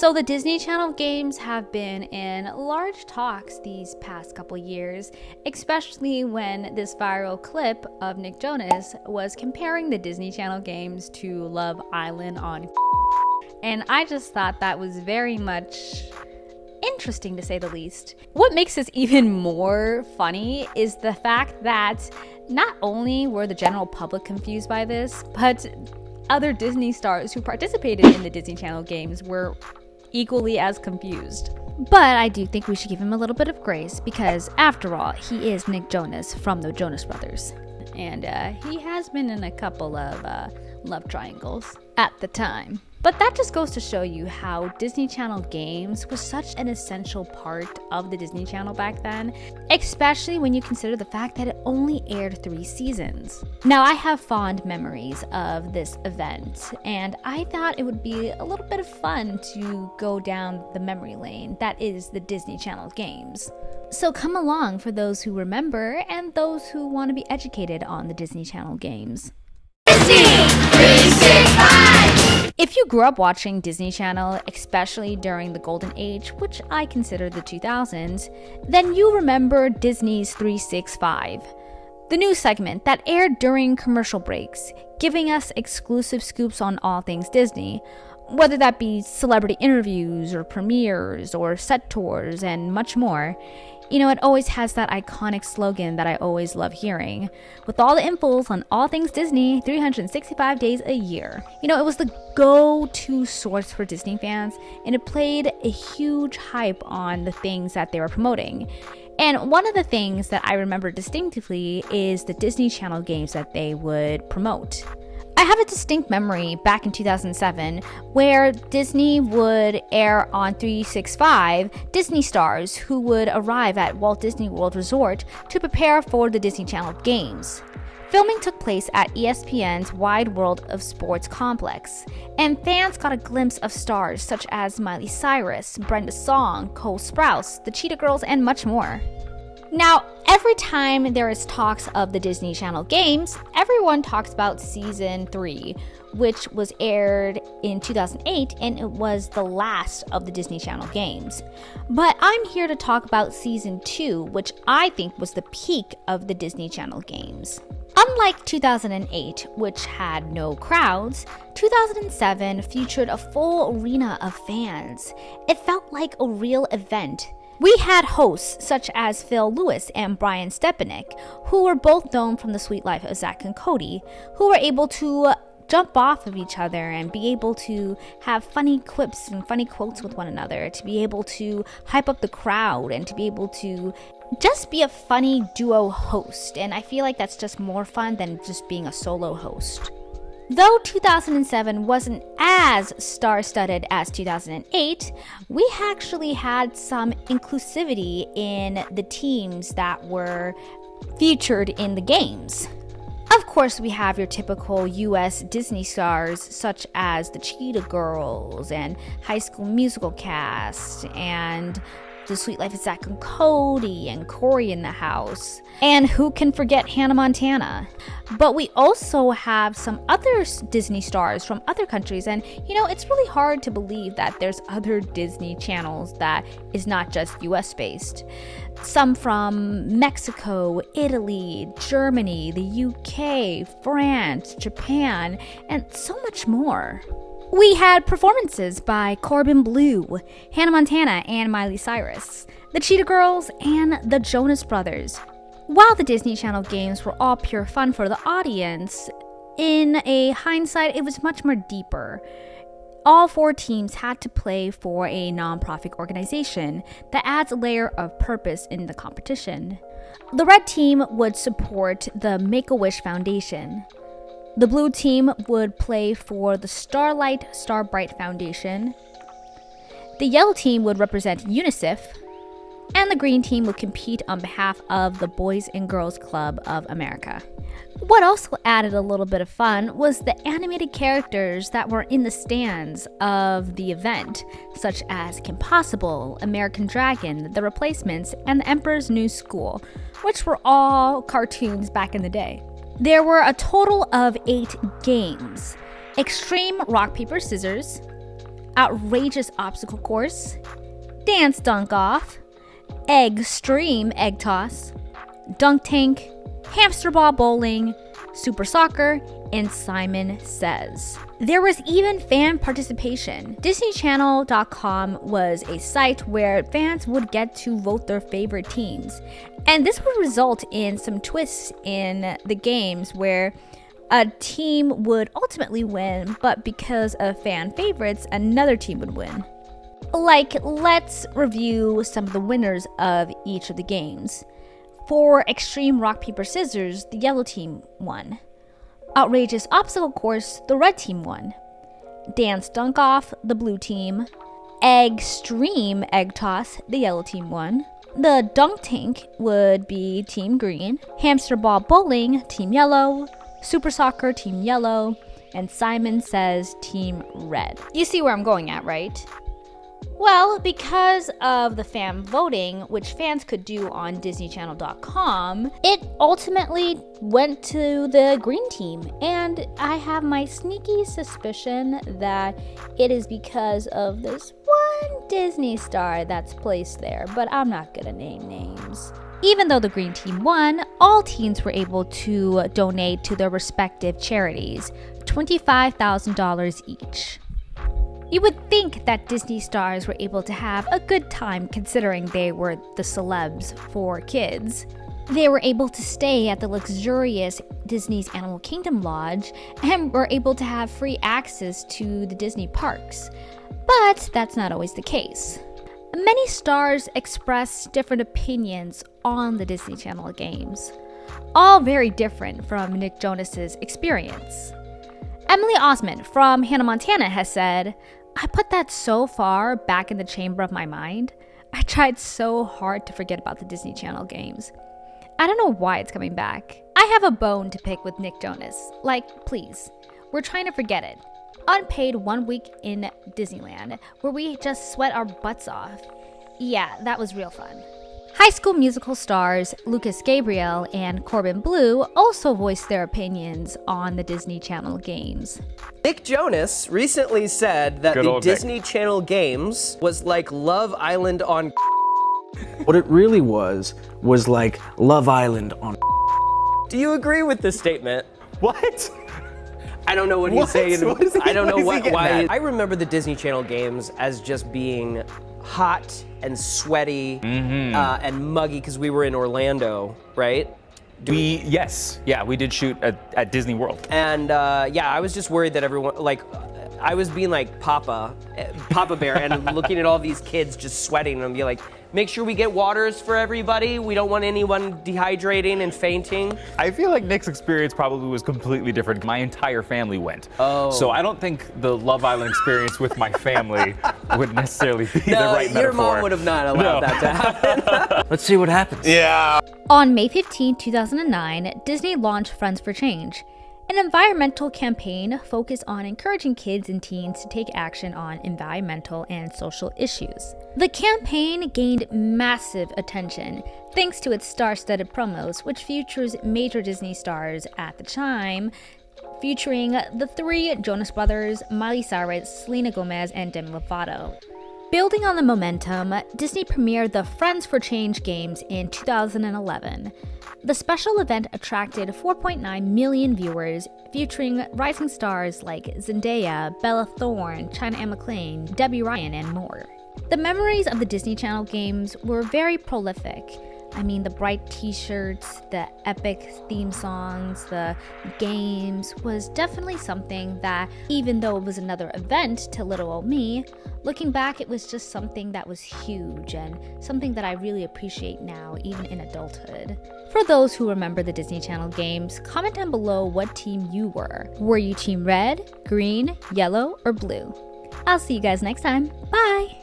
So the Disney Channel games have been in large talks these past couple years, especially when this viral clip of Nick Jonas was comparing the Disney Channel games to Love Island on and I just thought that was very much interesting, to say the least. What makes this even more funny is the fact that not only were the general public confused by this, but other Disney stars who participated in the Disney Channel games were equally as confused. But I do think we should give him a little bit of grace because, after all, he is Nick Jonas from the Jonas Brothers. And he has been in a couple of love triangles at the time. But that just goes to show you how Disney Channel games was such an essential part of the Disney Channel back then, especially when you consider the fact that it only aired 3 seasons. Now, I have fond memories of this event, and I thought it would be a little bit of fun to go down the memory lane that is the Disney Channel games. So come along for those who remember and those who want to be educated on the Disney Channel games. If you grew up watching Disney Channel, especially during the Golden Age, which I consider the 2000s, then you remember Disney's 365, the news segment that aired during commercial breaks, giving us exclusive scoops on all things Disney, whether that be celebrity interviews or premieres or set tours and much more. You know, it always has that iconic slogan that I always love hearing. With all the infos on all things Disney, 365 days a year. You know, it was the go-to source for Disney fans, and it played a huge hype on the things that they were promoting. And one of the things that I remember distinctively is the Disney Channel games that they would promote. I have a distinct memory back in 2007 where Disney would air on 365 Disney stars who would arrive at Walt Disney World Resort to prepare for the Disney Channel games. Filming took place at ESPN's Wide World of Sports complex, and fans got a glimpse of stars such as Miley Cyrus, Brenda Song, Cole Sprouse, the Cheetah Girls, and much more. Now, every time there is talks of the Disney Channel games, everyone talks about Season 3, which was aired in 2008, and it was the last of the Disney Channel games. But I'm here to talk about Season 2, which I think was the peak of the Disney Channel games. Unlike 2008, which had no crowds, 2007 featured a full arena of fans. It felt like a real event. We had hosts such as Phil Lewis and Brian Stepanek, who were both known from The Sweet Life of Zack and Cody, who were able to jump off of each other and be able to have funny quips and funny quotes with one another, to be able to hype up the crowd and to be able to just be a funny duo host. And I feel like that's just more fun than just being a solo host. Though 2007 wasn't as star-studded as 2008, we actually had some inclusivity in the teams that were featured in the games. Of course, we have your typical US Disney stars such as the Cheetah Girls and High School Musical cast and The Sweet Life of Zack and Cody and Corey in the House. And who can forget Hannah Montana? But we also have some other Disney stars from other countries, and you know, it's really hard to believe that there's other Disney channels that is not just US based. Some from Mexico, Italy, Germany, the UK, France, Japan, and so much more. We had performances by Corbin Bleu, Hannah Montana and Miley Cyrus, the Cheetah Girls, and the Jonas Brothers. While the Disney Channel games were all pure fun for the audience, in a hindsight, it was much more deeper. All 4 teams had to play for a nonprofit organization that adds a layer of purpose in the competition. The red team would support the Make-A-Wish Foundation. The blue team would play for the Starlight Starbright Foundation. The yellow team would represent UNICEF. And the green team would compete on behalf of the Boys and Girls Club of America. What also added a little bit of fun was the animated characters that were in the stands of the event, such as Kim Possible, American Dragon, The Replacements, and The Emperor's New School, which were all cartoons back in the day. There were a total of 8 games: Extreme Rock, Paper, Scissors, outrageous obstacle course, dance dunk off, egg stream egg toss, dunk tank, hamster ball bowling, super soccer, and Simon Says. There was even fan participation. DisneyChannel.com was a site where fans would get to vote their favorite teams. And this would result in some twists in the games where a team would ultimately win, but because of fan favorites, another team would win. Like, let's review some of the winners of each of the games. For Extreme Rock Paper Scissors, the yellow team won. Outrageous Obstacle Course, the red team won. Dance Dunk Off, the blue team. Egg Stream Egg Toss, the yellow team won. The Dunk Tank would be Team Green. Hamster Ball Bowling, Team Yellow. Super Soccer, Team Yellow. And Simon Says, Team Red. You see where I'm going at, right? Well, because of the fan voting, which fans could do on DisneyChannel.com, it ultimately went to the green team. And I have my sneaky suspicion that it is because of this one Disney star that's placed there, but I'm not gonna name names. Even though the green team won, all teams were able to donate to their respective charities, $25,000 each. You would think that Disney stars were able to have a good time considering they were the celebs for kids. They were able to stay at the luxurious Disney's Animal Kingdom Lodge and were able to have free access to the Disney parks. But that's not always the case. Many stars express different opinions on the Disney Channel games, all very different from Nick Jonas's experience. Emily Osmond from Hannah Montana has said, "I put that so far back in the chamber of my mind. I tried so hard to forget about the Disney Channel games. I don't know why it's coming back. I have a bone to pick with Nick Jonas. Like, please, we're trying to forget it. Unpaid 1 week in Disneyland, where we just sweat our butts off. Yeah, that was real fun." High School Musical stars Lucas Gabriel and Corbin Bleu also voiced their opinions on the Disney Channel games. Nick Jonas recently said that the Disney Channel games was like Love Island on What it really was like Love Island on Do you agree with this statement? What? I don't know what he's saying. I don't know why. At? I remember the Disney Channel games as just being hot and sweaty and muggy because we were in Orlando, right? Yes, we did shoot at Disney World. And I was just worried that everyone, like, I was being like Papa Bear and looking at all these kids just sweating and be like, make sure we get waters for everybody. We don't want anyone dehydrating and fainting. I feel like Nick's experience probably was completely different. My entire family went. Oh. So I don't think the Love Island experience with my family would necessarily be the right metaphor. Your mom would have not allowed that to happen. Let's see what happens. Yeah. On May 15, 2009, Disney launched Friends for Change, an environmental campaign focused on encouraging kids and teens to take action on environmental and social issues. The campaign gained massive attention thanks to its star-studded promos, which features major Disney stars at the time, featuring the three Jonas Brothers, Miley Cyrus, Selena Gomez, and Demi Lovato. Building on the momentum, Disney premiered the Friends for Change games in 2011. The special event attracted 4.9 million viewers, featuring rising stars like Zendaya, Bella Thorne, China Anne McClain, Debbie Ryan, and more. The memories of the Disney Channel games were very prolific. I mean, the bright t-shirts, the epic theme songs, the games was definitely something that, even though it was another event to little old me, looking back, it was just something that was huge and something that I really appreciate now, even in adulthood. For those who remember the Disney Channel games, comment down below what team you were. Were you team red, green, yellow, or blue? I'll see you guys next time. Bye!